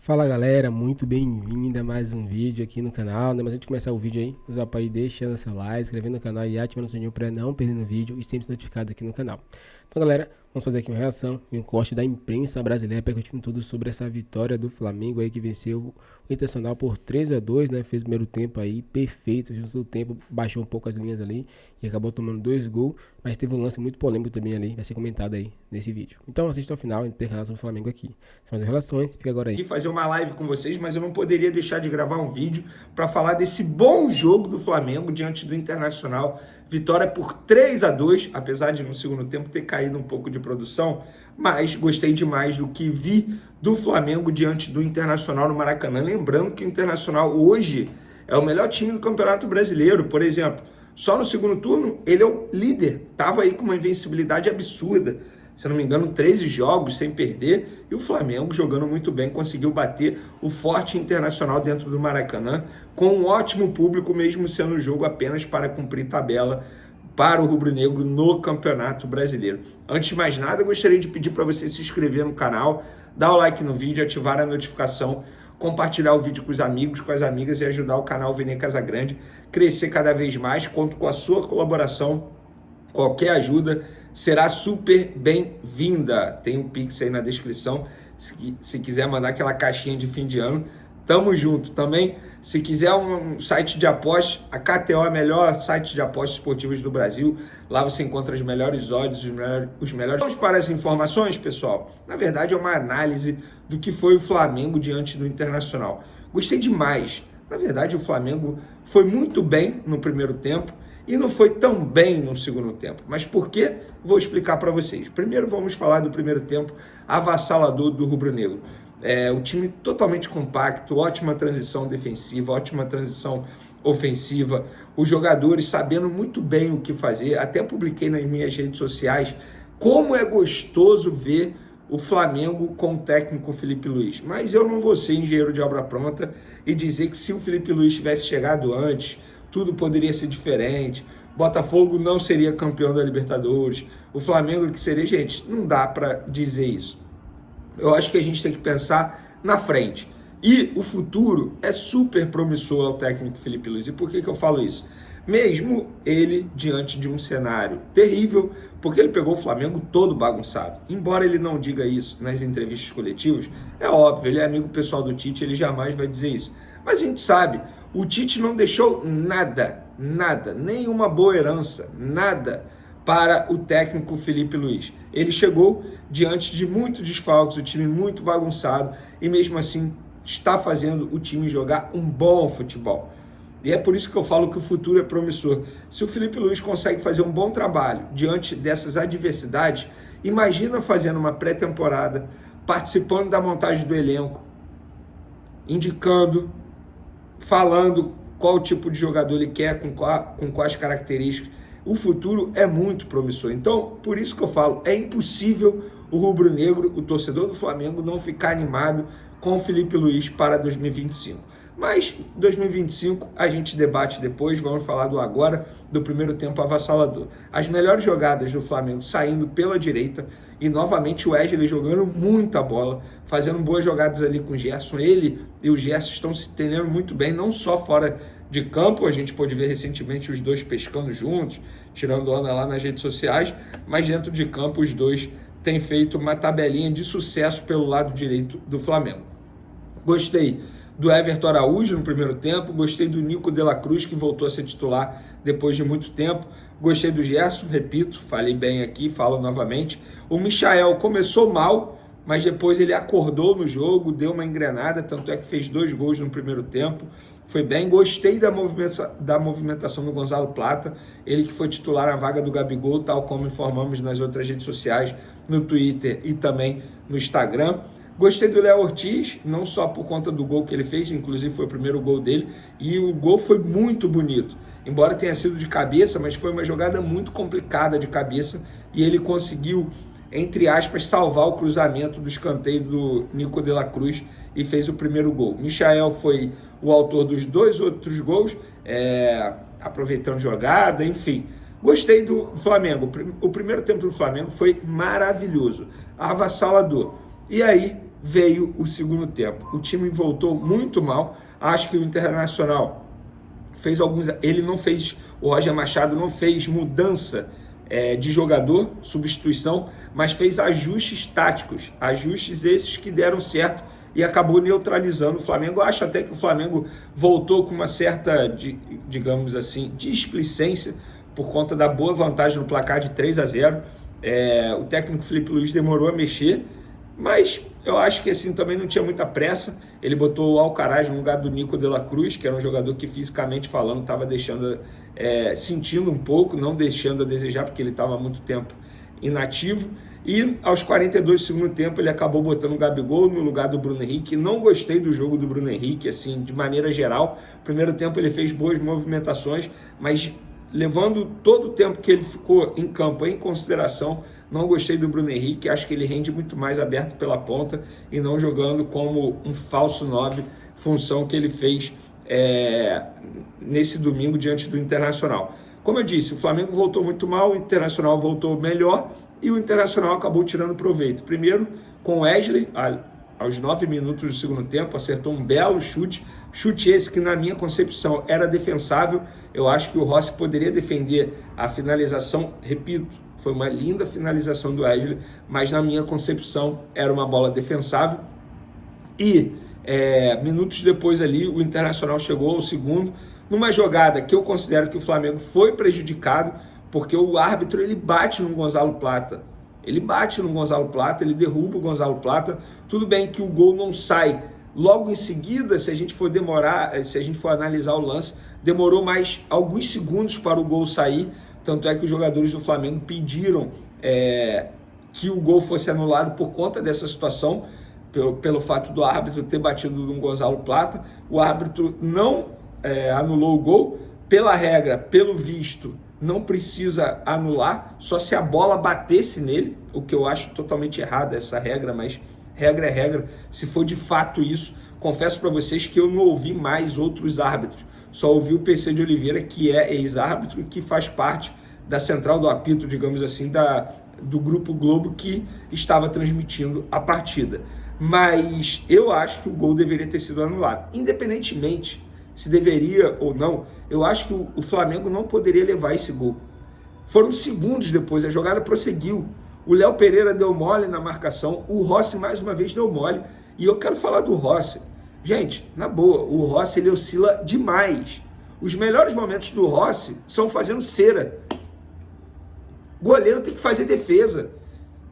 Fala galera, muito bem-vindo a mais um vídeo aqui no canal, né? Mas antes de começar o vídeo aí, nos apoie deixando seu like, inscrevendo no canal e ativando o sininho para não perder o vídeo e sempre ser notificado aqui no canal. Então galera, vamos fazer aqui uma reação e um corte da imprensa brasileira, percutindo tudo sobre essa vitória do Flamengo aí que venceu o Internacional por 3-2, né? Fez o primeiro tempo aí perfeito, junto do tempo, baixou um pouco as linhas ali e acabou tomando 2 gols, mas teve um lance muito polêmico também ali, vai ser comentado aí nesse vídeo. Então assista ao final e tem relação do Flamengo aqui. São as relações, fica agora aí. E fazer uma live com vocês, mas eu não poderia deixar de gravar um vídeo para falar desse bom jogo do Flamengo diante do Internacional. Vitória por 3-2, apesar de no segundo tempo ter caído um pouco de produção, mas gostei demais do que vi do Flamengo diante do Internacional no Maracanã. Lembrando que o Internacional hoje é o melhor time do Campeonato Brasileiro, por exemplo. Só no segundo turno ele é o líder, estava aí com uma invencibilidade absurda. Se eu não me engano, 13 jogos sem perder, e o Flamengo jogando muito bem, conseguiu bater o forte Internacional dentro do Maracanã, com um ótimo público, mesmo sendo o jogo apenas para cumprir tabela para o rubro-negro no Campeonato Brasileiro. Antes de mais nada, gostaria de pedir para você se inscrever no canal, dar o like no vídeo, ativar a notificação, compartilhar o vídeo com os amigos, com as amigas e ajudar o canal Vene Casagrande crescer cada vez mais. Conto com a sua colaboração, qualquer ajuda será super bem-vinda. Tem um Pix aí na descrição, se quiser mandar aquela caixinha de fim de ano, tamo junto. Também, se quiser um site de apostas, a KTO é o melhor site de apostas esportivas do Brasil. Lá você encontra os melhores odds, os melhores. Vamos para as informações, pessoal. Na verdade, é uma análise do que foi o Flamengo diante do Internacional. Gostei demais. Na verdade, o Flamengo foi muito bem no primeiro tempo e não foi tão bem no segundo tempo. Mas por quê? Vou explicar para vocês. Primeiro vamos falar do primeiro tempo avassalador do rubro-negro. O time totalmente compacto, ótima transição defensiva, ótima transição ofensiva, os jogadores sabendo muito bem o que fazer. Até publiquei nas minhas redes sociais como é gostoso ver o Flamengo com o técnico Felipe Luiz. Mas eu não vou ser engenheiro de obra pronta e dizer que se o Felipe Luiz tivesse chegado antes, tudo poderia ser diferente, Botafogo não seria campeão da Libertadores, o Flamengo que seria, gente, não dá para dizer isso. Eu acho que a gente tem que pensar na frente. E o futuro é super promissor ao técnico Felipe Luiz. E por que eu falo isso? Mesmo ele diante de um cenário terrível, porque ele pegou o Flamengo todo bagunçado. Embora ele não diga isso nas entrevistas coletivas, é óbvio, ele é amigo pessoal do Tite, ele jamais vai dizer isso. Mas a gente sabe, o Tite não deixou nada, nenhuma boa herança, nada para o técnico Felipe Luiz. Ele chegou diante de muitos desfalques, o time muito bagunçado, e mesmo assim está fazendo o time jogar um bom futebol. E é por isso que eu falo que o futuro é promissor. Se o Felipe Luiz consegue fazer um bom trabalho diante dessas adversidades, imagina fazendo uma pré-temporada, participando da montagem do elenco, indicando, falando qual tipo de jogador ele quer, com quais características. O futuro é muito promissor. Então, por isso que eu falo, é impossível o rubro-negro, o torcedor do Flamengo, não ficar animado com o Felipe Luiz para 2025. Mas 2025 a gente debate depois, vamos falar do agora, do primeiro tempo avassalador. As melhores jogadas do Flamengo saindo pela direita e novamente o Wesley jogando muita bola, fazendo boas jogadas ali com o Gerson. Ele e o Gerson estão se entendendo muito bem, não só fora de campo, a gente pôde ver recentemente os dois pescando juntos, tirando onda lá nas redes sociais, mas dentro de campo os dois têm feito uma tabelinha de sucesso pelo lado direito do Flamengo. Gostei do Everton Araújo no primeiro tempo, gostei do Nico de la Cruz, que voltou a ser titular depois de muito tempo, gostei do Gerson, repito, falei bem aqui, falo novamente. O Michael começou mal, mas depois ele acordou no jogo, deu uma engrenada, tanto é que fez 2 gols no primeiro tempo, foi bem. Gostei da movimentação do Gonzalo Plata, ele que foi titular na vaga do Gabigol, tal como informamos nas outras redes sociais, no Twitter e também no Instagram. Gostei do Léo Ortiz, não só por conta do gol que ele fez, inclusive foi o primeiro gol dele, e o gol foi muito bonito. Embora tenha sido de cabeça, mas foi uma jogada muito complicada de cabeça, e ele conseguiu, entre aspas, salvar o cruzamento do escanteio do Nico de la Cruz e fez o primeiro gol. Michael foi o autor dos 2 outros gols, aproveitando jogada, enfim. Gostei do Flamengo. O primeiro tempo do Flamengo foi maravilhoso, avassalador. E aí, veio o segundo tempo. O time voltou muito mal. Acho que o Internacional fez ele não fez, o Roger Machado não fez mudança de jogador, substituição, mas fez ajustes táticos, ajustes esses que deram certo e acabou neutralizando o Flamengo. Eu acho até que o Flamengo voltou com uma certa, digamos assim, displicência por conta da boa vantagem no placar de 3-0. O técnico Felipe Luiz demorou a mexer, mas eu acho que assim também não tinha muita pressa. Ele botou o Alcaraz no lugar do Nico de la Cruz, que era um jogador que fisicamente falando estava sentindo um pouco, não deixando a desejar, porque ele estava há muito tempo inativo. E aos 42 do segundo tempo ele acabou botando o Gabigol no lugar do Bruno Henrique. Não gostei do jogo do Bruno Henrique, assim, de maneira geral. Primeiro tempo ele fez boas movimentações, mas levando todo o tempo que ele ficou em campo em consideração, não gostei do Bruno Henrique. Acho que ele rende muito mais aberto pela ponta e não jogando como um falso 9, função que ele fez nesse domingo diante do Internacional. Como eu disse, o Flamengo voltou muito mal, o Internacional voltou melhor e o Internacional acabou tirando proveito. Primeiro com o Wesley, aos 9 minutos do segundo tempo, acertou um belo chute esse que na minha concepção era defensável. Eu acho que o Rossi poderia defender a finalização, repito, foi uma linda finalização do Wesley, mas na minha concepção era uma bola defensável. E minutos depois ali, o Internacional chegou ao segundo, numa jogada que eu considero que o Flamengo foi prejudicado, porque o árbitro ele bate no Gonzalo Plata. Ele derruba o Gonzalo Plata. Tudo bem que o gol não sai logo em seguida, se a gente for analisar o lance, demorou mais alguns segundos para o gol sair. Tanto é que os jogadores do Flamengo pediram que o gol fosse anulado por conta dessa situação, pelo fato do árbitro ter batido no Gonzalo Plata. O árbitro não anulou o gol. Pela regra, pelo visto, não precisa anular, só se a bola batesse nele, o que eu acho totalmente errado essa regra, mas regra é regra. Se for de fato isso, confesso para vocês que eu não ouvi mais outros árbitros, só ouvi o PC de Oliveira, que é ex-árbitro e que faz parte da central do apito, digamos assim, do Grupo Globo, que estava transmitindo a partida. Mas eu acho que o gol deveria ter sido anulado. Independentemente se deveria ou não, eu acho que o Flamengo não poderia levar esse gol. Foram segundos depois, a jogada prosseguiu. O Léo Pereira deu mole na marcação, o Rossi mais uma vez deu mole. E eu quero falar do Rossi. Gente, na boa, o Rossi ele oscila demais. Os melhores momentos do Rossi são fazendo cera. O goleiro tem que fazer defesa.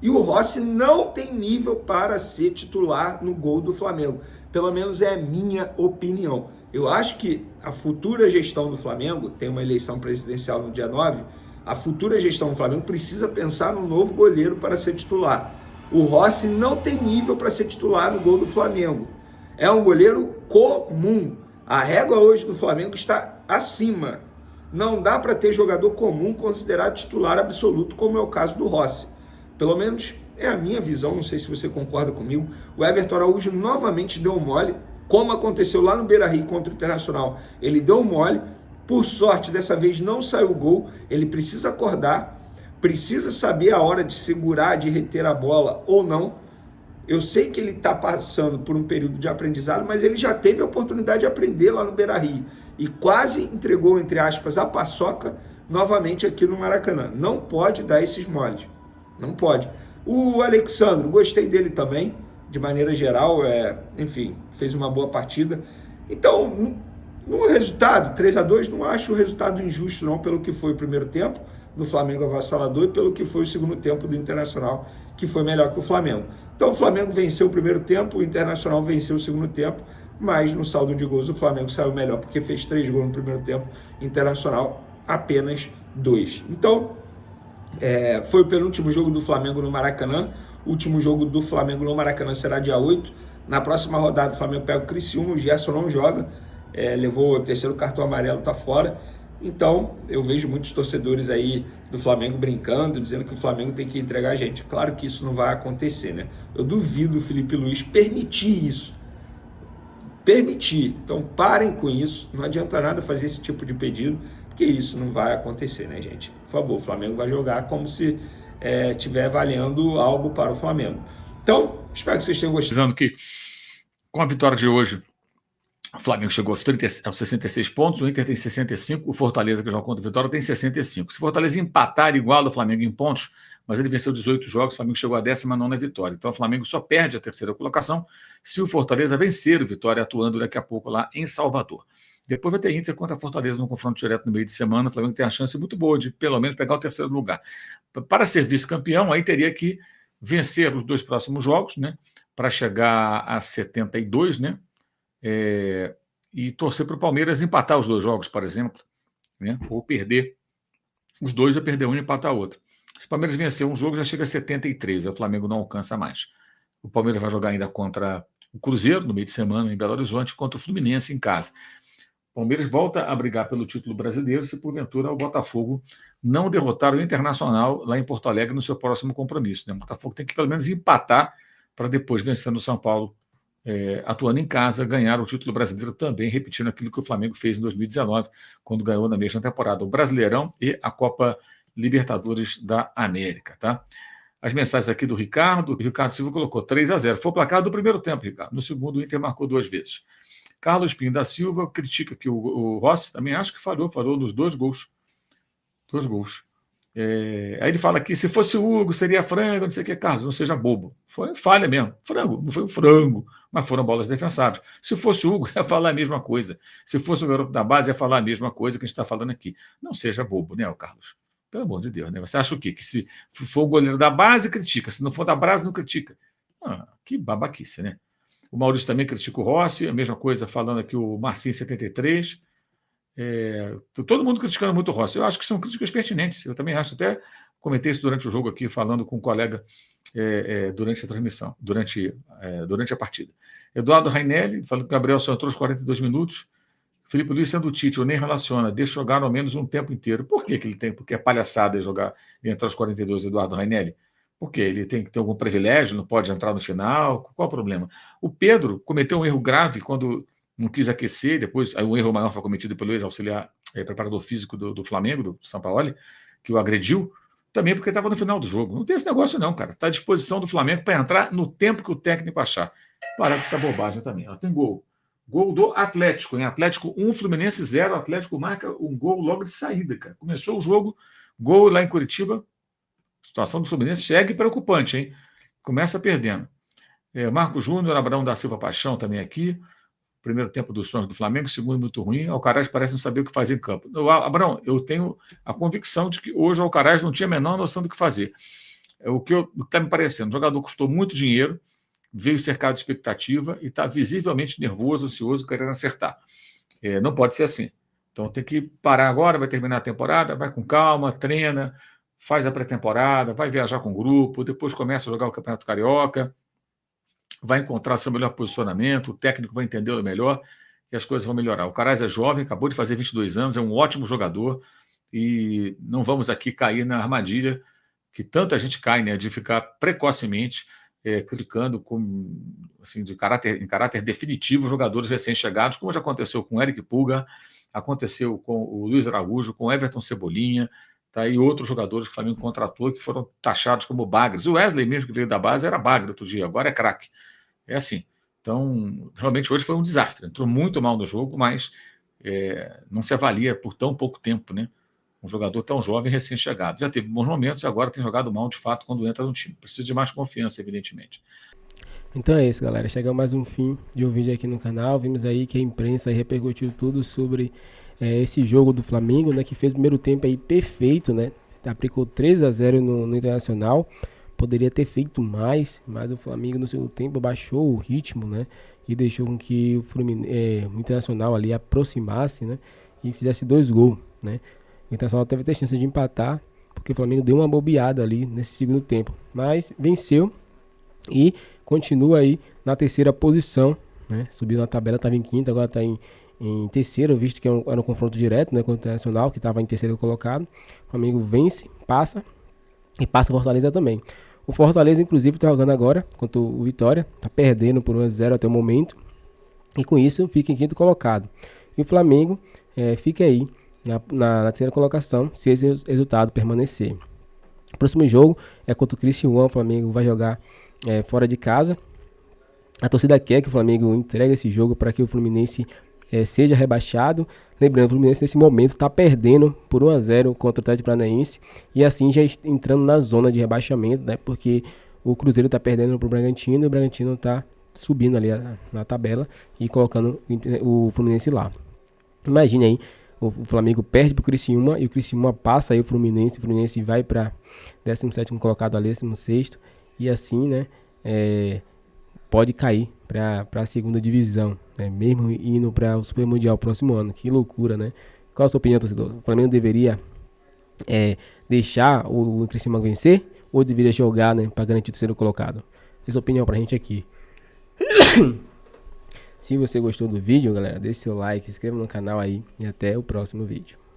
E o Rossi não tem nível para ser titular no gol do Flamengo. Pelo menos é a minha opinião. Eu acho que a futura gestão do Flamengo, tem uma eleição presidencial no dia 9, a futura gestão do Flamengo precisa pensar num novo goleiro para ser titular. O Rossi não tem nível para ser titular no gol do Flamengo. É um goleiro comum. A régua hoje do Flamengo está acima. Não dá para ter jogador comum considerado titular absoluto, como é o caso do Rossi. Pelo menos é a minha visão, não sei se você concorda comigo. O Everton Araújo novamente deu mole, como aconteceu lá no Beira-Rio contra o Internacional. Ele deu mole, por sorte dessa vez não saiu o gol. Ele precisa acordar, precisa saber a hora de segurar, de reter a bola ou não. Eu sei que ele está passando por um período de aprendizado, mas ele já teve a oportunidade de aprender lá no Beira-Rio e quase entregou, entre aspas, a paçoca novamente aqui no Maracanã. Não pode dar esses moles, não pode. O Alexandre, gostei dele também, de maneira geral, enfim, fez uma boa partida. Então, no resultado, 3-2, não acho o resultado injusto não, pelo que foi o primeiro tempo do Flamengo avassalador e pelo que foi o segundo tempo do Internacional, que foi melhor que o Flamengo. Então o Flamengo venceu o primeiro tempo, o Internacional venceu o segundo tempo, mas no saldo de gols o Flamengo saiu melhor, porque fez 3 gols no primeiro tempo, Internacional apenas 2. Então, foi o penúltimo jogo do Flamengo no Maracanã. O último jogo do Flamengo no Maracanã será dia 8. Na próxima rodada o Flamengo pega o Criciúma, o Gerson não joga, levou o terceiro cartão amarelo, tá fora. Então, eu vejo muitos torcedores aí do Flamengo brincando, dizendo que o Flamengo tem que entregar a gente. Claro que isso não vai acontecer, né? Eu duvido o Felipe Luiz permitir isso. Permitir. Então, parem com isso. Não adianta nada fazer esse tipo de pedido, porque isso não vai acontecer, né, gente? Por favor, o Flamengo vai jogar como se estiver valendo algo para o Flamengo. Então, espero que vocês tenham gostado. Dizendo que com a vitória de hoje, o Flamengo chegou aos 66 pontos, o Inter tem 65, o Fortaleza, que joga contra o Vitória, tem 65. Se o Fortaleza empatar, ele iguala o Flamengo em pontos, mas ele venceu 18 jogos, o Flamengo chegou à 19ª vitória. Então o Flamengo só perde a terceira colocação se o Fortaleza vencer o Vitória, atuando daqui a pouco lá em Salvador. Depois vai ter Inter contra a Fortaleza no confronto direto no meio de semana. O Flamengo tem a chance muito boa de, pelo menos, pegar o terceiro lugar. Para ser vice-campeão, aí teria que vencer os 2 próximos jogos, né, para chegar a 72, né, e torcer para o Palmeiras empatar os 2 jogos, por exemplo, né, ou perder os 2 ou perder um e empatar outro. Se o Palmeiras vencer um jogo, já chega a 73, aí o Flamengo não alcança mais. O Palmeiras vai jogar ainda contra o Cruzeiro, no meio de semana, em Belo Horizonte, contra o Fluminense em casa. O Palmeiras volta a brigar pelo título brasileiro se, porventura, o Botafogo não derrotar o Internacional lá em Porto Alegre no seu próximo compromisso, né? O Botafogo tem que, pelo menos, empatar para depois, vencendo o São Paulo, atuando em casa, ganhar o título brasileiro também, repetindo aquilo que o Flamengo fez em 2019, quando ganhou na mesma temporada o Brasileirão e a Copa Libertadores da América, tá? As mensagens aqui do Ricardo. O Ricardo Silva colocou 3-0. Foi o placar do primeiro tempo, Ricardo. No segundo, o Inter marcou 2 vezes. Carlos Pinho da Silva critica que o Rossi também acho que falhou nos 2 gols. 2 gols. Aí ele fala que se fosse o Hugo, seria frango, não sei o que, Carlos, não seja bobo. Foi falha mesmo. Frango, não foi um frango, mas foram bolas defensáveis. Se fosse o Hugo, ia falar a mesma coisa. Se fosse o garoto da base, ia falar a mesma coisa que a gente está falando aqui. Não seja bobo, né, Carlos? Pelo amor de Deus, né? Você acha o quê? Que se for o goleiro da base, critica. Se não for da base, não critica. Que babaquice, né? O Maurício também critica o Rossi, a mesma coisa falando aqui o Marcinho 73. Todo mundo criticando muito o Rossi. Eu acho que são críticas pertinentes. Eu também acho, até comentei isso durante o jogo aqui, falando com um colega durante a transmissão, durante a partida. Eduardo Rainelli, falando que o Gabriel só entrou os 42 minutos. Felipe Luiz sendo o Tite, eu nem relaciona, deixa jogar ao menos um tempo inteiro. Por que ele tem? Porque é palhaçada jogar e entrar os 42, Eduardo Rainelli. Por quê? Ele tem que ter algum privilégio, não pode entrar no final? Qual o problema? O Pedro cometeu um erro grave quando não quis aquecer, depois aí um erro maior foi cometido pelo ex-auxiliar preparador físico do Flamengo, do Sampaoli, que o agrediu, também porque estava no final do jogo. Não tem esse negócio não, cara. Está à disposição do Flamengo para entrar no tempo que o técnico achar. Parar com essa bobagem também. Tem gol. Gol do Atlético, em Atlético 1, Fluminense 0, o Atlético marca um gol logo de saída, cara. Começou o jogo, gol lá em Curitiba, a situação do Fluminense segue preocupante, hein? Começa perdendo. Marco Júnior, Abraão da Silva Paixão também aqui, primeiro tempo dos sonhos do Flamengo, segundo muito ruim, Alcaraz parece não saber o que fazer em campo. Abraão, eu tenho a convicção de que hoje o Alcaraz não tinha a menor noção do que fazer. O que está me parecendo, o jogador custou muito dinheiro, veio cercado de expectativa e está visivelmente nervoso, ansioso, querendo acertar. Não pode ser assim. Então tem que parar agora, vai terminar a temporada, vai com calma, treina, faz a pré-temporada, vai viajar com o grupo, depois começa a jogar o Campeonato Carioca, vai encontrar seu melhor posicionamento, o técnico vai entendê-lo melhor e as coisas vão melhorar. O Caraz é jovem, acabou de fazer 22 anos, é um ótimo jogador e não vamos aqui cair na armadilha que tanta gente cai, né, de ficar precocemente criticando assim, em caráter definitivo jogadores recém-chegados, como já aconteceu com o Eric Pulga, aconteceu com o Luiz Araújo, com o Everton Cebolinha, tá, e outros jogadores que o Flamengo contratou que foram taxados como bagres. O Wesley mesmo, que veio da base, era bagre outro dia, agora é craque. É assim. Então, realmente hoje foi um desastre. Entrou muito mal no jogo, mas não se avalia por tão pouco tempo, né? Um jogador tão jovem, recém-chegado. Já teve bons momentos e agora tem jogado mal, de fato, quando entra no time. Precisa de mais confiança, evidentemente. Então é isso, galera. Chegamos mais um fim de um vídeo aqui no canal. Vimos aí que a imprensa aí repercutiu tudo sobre esse jogo do Flamengo, né? Que fez o primeiro tempo aí perfeito, né? Aplicou 3-0 no Internacional. Poderia ter feito mais, mas o Flamengo no segundo tempo baixou o ritmo, né? E deixou com que o Internacional ali aproximasse, né? E fizesse 2 gols, né? O Internacional teve até chance de empatar, porque o Flamengo deu uma bobeada ali nesse segundo tempo. Mas venceu e continua aí na terceira posição, né? Subiu na tabela, estava em quinta, agora está em terceiro, visto que era um confronto direto, né, com o Internacional, que estava em terceiro colocado. O Flamengo vence, passa e passa o Fortaleza também. O Fortaleza, inclusive, está jogando agora contra o Vitória, está perdendo por 1-0 até o momento, e com isso fica em quinto colocado. E o Flamengo fica aí na terceira colocação, se esse resultado permanecer. O próximo jogo é contra o Criciúma. O Flamengo vai jogar fora de casa. A torcida quer que o Flamengo entregue esse jogo para que o Fluminense seja rebaixado. Lembrando, o Fluminense nesse momento está perdendo por 1-0 contra o Atlético Paranaense e assim já entrando na zona de rebaixamento, né? Porque o Cruzeiro está perdendo para o Bragantino e o Bragantino está subindo ali na tabela e colocando o Fluminense lá. Imagine aí, o Flamengo perde para o Criciúma e o Criciúma passa aí o Fluminense vai para 17º colocado ali, 16º, e assim, né, pode cair para a segunda divisão, né, mesmo indo para o Super Mundial próximo ano. Que loucura, né? Qual a sua opinião, torcedor? O Flamengo deveria deixar o Criciúma vencer ou deveria jogar, né, para garantir o terceiro colocado? Essa opinião pra gente aqui. Se você gostou do vídeo, galera, deixe seu like, se inscreva no canal aí e até o próximo vídeo.